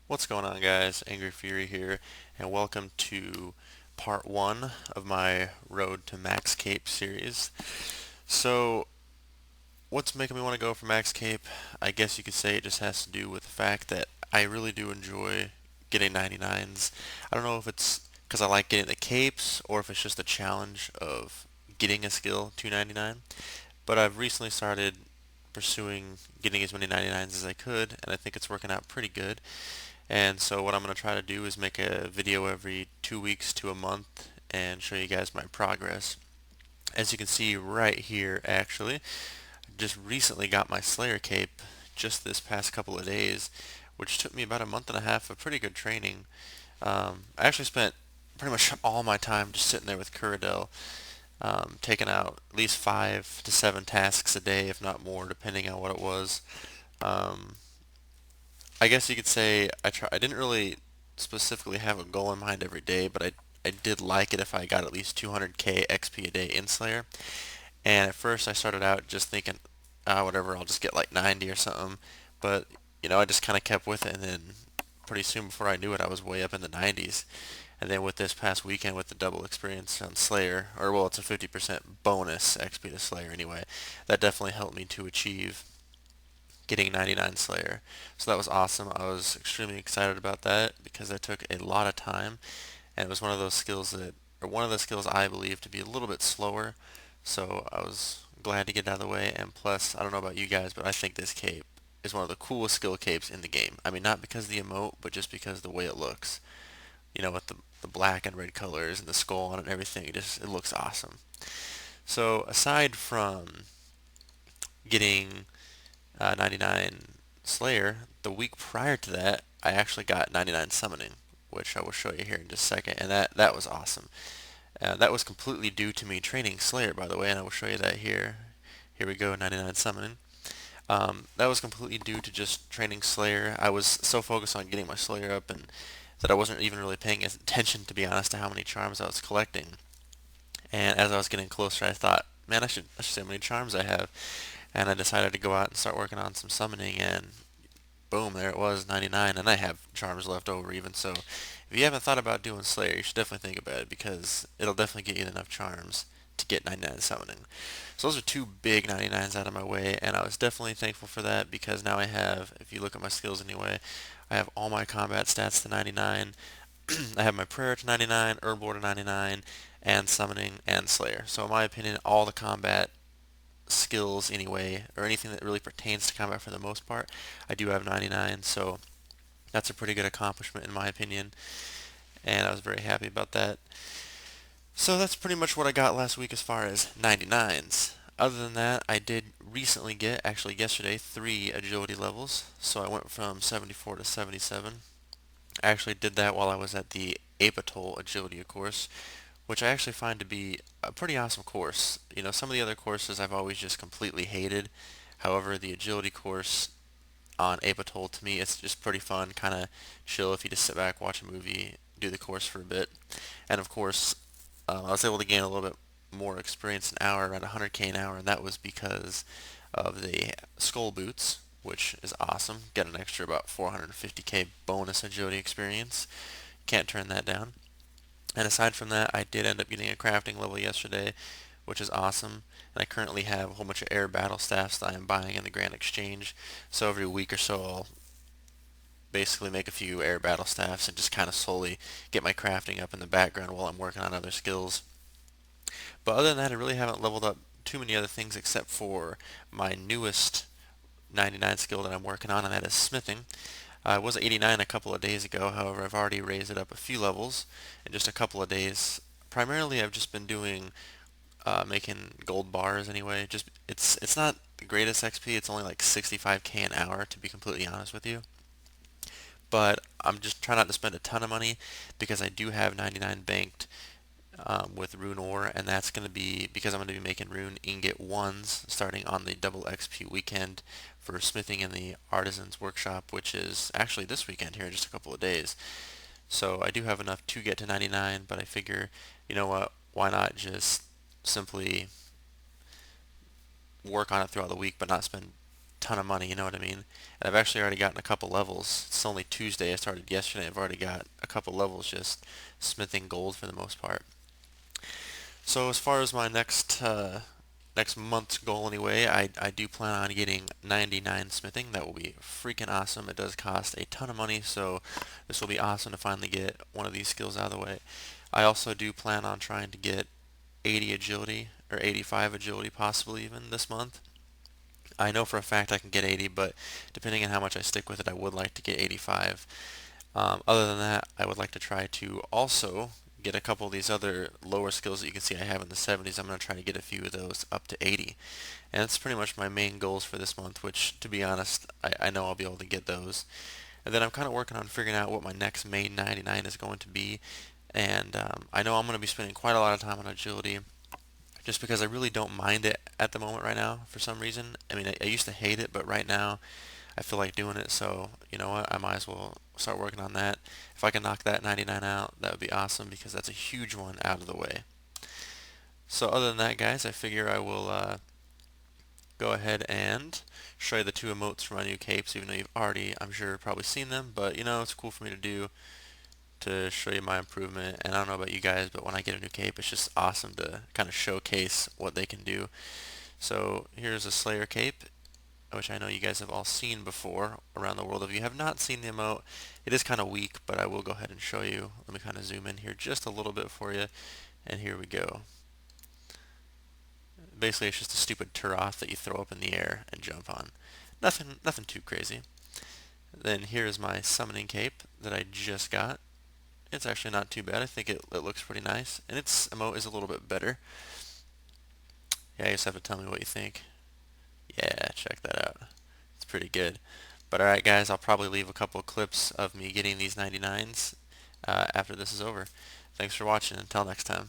What's going on, guys? Angry Fury here, and welcome to part one of my Road to Max Cape series. So, what's making me want to go for Max Cape? I guess you could say it just has to do with the fact that I really do enjoy getting 99s. I don't know if it's because I like getting the capes or if it's just the challenge of getting a skill to 99, but I've recently started pursuing getting as many 99s as I could, and I think it's working out pretty good. And so what I'm going to try to do is make a video every 2 weeks to a month and show you guys my progress. As you can see right here, actually, I just recently got my Slayer cape just this past couple of days, which took me about a month and a half of pretty good training. I actually spent pretty much all my time just sitting there with Kuradel, taking out at least 5 to 7 tasks a day, if not more, depending on what it was. Um, I guess you could say I didn't really specifically have a goal in mind every day, but I did like it if I got at least 200k XP a day in Slayer. And at first I started out just thinking, whatever, I'll just get like 90 or something. But I just kind of kept with it, and then pretty soon before I knew it, I was way up in the 90s. And then with this past weekend with the double experience on Slayer, or well, it's a 50% bonus XP to Slayer anyway, that definitely helped me to achieve getting 99 Slayer. So that was awesome. I was extremely excited about that because that took a lot of time, and it was one of those skills or one of the skills I believe to be a little bit slower. So I was glad to get it out of the way, and plus, I don't know about you guys, but I think this cape is one of the coolest skill capes in the game. I mean, not because of the emote, but just because of the way it looks. With the black and red colors and the skull on it and everything, it looks awesome. So aside from getting 99 Slayer, the week prior to that, I actually got 99 Summoning, which I will show you here in just a second, and that was awesome. That was completely due to me training Slayer, by the way, and I will show you that here. Here we go, 99 Summoning. That was completely due to just training Slayer. I was so focused on getting my Slayer up and that I wasn't even really paying attention, to be honest, to how many charms I was collecting. And as I was getting closer, I thought, man, I should see how many charms I have. And I decided to go out and start working on some summoning, and boom, there it was, 99, and I have charms left over even. So if you haven't thought about doing Slayer, you should definitely think about it because it'll definitely get you enough charms to get 99 summoning. So those are two big 99s out of my way, and I was definitely thankful for that because now I have, if you look at my skills anyway, I have all my combat stats to 99. I have my prayer to 99, herb lore to 99, and summoning and slayer. So in my opinion, all the combat skills anyway, or anything that really pertains to combat for the most part, I do have 99, so that's a pretty good accomplishment in my opinion, and I was very happy about that. So that's pretty much what I got last week as far as 99s. Other than that, I did recently get, actually yesterday, 3 agility levels, so I went from 74 to 77. I actually did that while I was at the Apatol agility course, which I actually find to be a pretty awesome course. Some of the other courses I've always just completely hated. However, the agility course on Apatol, to me, it's just pretty fun, kind of chill if you just sit back, watch a movie, do the course for a bit. And of course, I was able to gain a little bit more experience an hour, around 100k an hour, and that was because of the skull boots, which is awesome. Get an extra about 450k bonus agility experience. Can't turn that down. And aside from that, I did end up getting a crafting level yesterday, which is awesome. And I currently have a whole bunch of air battle staffs that I am buying in the Grand Exchange. So every week or so, I'll basically make a few air battle staffs and just kind of slowly get my crafting up in the background while I'm working on other skills. But other than that, I really haven't leveled up too many other things except for my newest 99 skill that I'm working on, and that is smithing. I was 89 a couple of days ago, however, I've already raised it up a few levels in just a couple of days. Primarily, I've just been doing making gold bars anyway. Just it's not the greatest XP. It's only like 65k an hour, to be completely honest with you. But I'm just trying not to spend a ton of money because I do have 99 banked with rune ore, and that's going to be because I'm going to be making rune ingot ones starting on the double XP weekend for smithing in the artisans workshop, which is actually this weekend here in just a couple of days. So I do have enough to get to 99, but I figure, you know what, why not just simply work on it throughout the week but not spend ton of money, you know what I mean? And I've actually already gotten a couple levels. It's only Tuesday, I started yesterday. I've already got a couple levels just smithing gold for the most part. So as far as my next month's goal anyway, I do plan on getting 99 smithing. That will be freaking awesome. It does cost a ton of money, so this will be awesome to finally get one of these skills out of the way. I also do plan on trying to get 80 agility or 85 agility possibly even this month. I know for a fact I can get 80, but depending on how much I stick with it, I would like to get 85. Other than that, I would like to try to also get a couple of these other lower skills that you can see I have in the 70s. I'm going to try to get a few of those up to 80. And that's pretty much my main goals for this month, which, to be honest, I know I'll be able to get those. And then I'm kind of working on figuring out what my next main 99 is going to be. And I know I'm going to be spending quite a lot of time on agility just because I really don't mind it at the moment right now for some reason. I mean, I used to hate it, but right now I feel like doing it, so you know what, I might as well start working on that. If I can knock that 99 out, that would be awesome because that's a huge one out of the way. So other than that, guys, I figure I will go ahead and show you the two emotes for my new capes, even though you've already, I'm sure, probably seen them, but you know, it's cool for me to do to show you my improvement. And I don't know about you guys, but when I get a new cape, it's just awesome to kind of showcase what they can do. So here's a Slayer cape, which I know you guys have all seen before around the world. If you have not seen the emote, it is kind of weak, but I will go ahead and show you. Let me kind of zoom in here just a little bit for you, and here we go. Basically, it's just a stupid Turoth that you throw up in the air and jump on. Nothing too crazy. Then here is my summoning cape that I just got. It's actually not too bad. I think it looks pretty nice, and its emote is a little bit better. Yeah, you just have to tell me what you think. Yeah, check that out. It's pretty good. But alright guys, I'll probably leave a couple of clips of me getting these 99s after this is over. Thanks for watching. Until next time.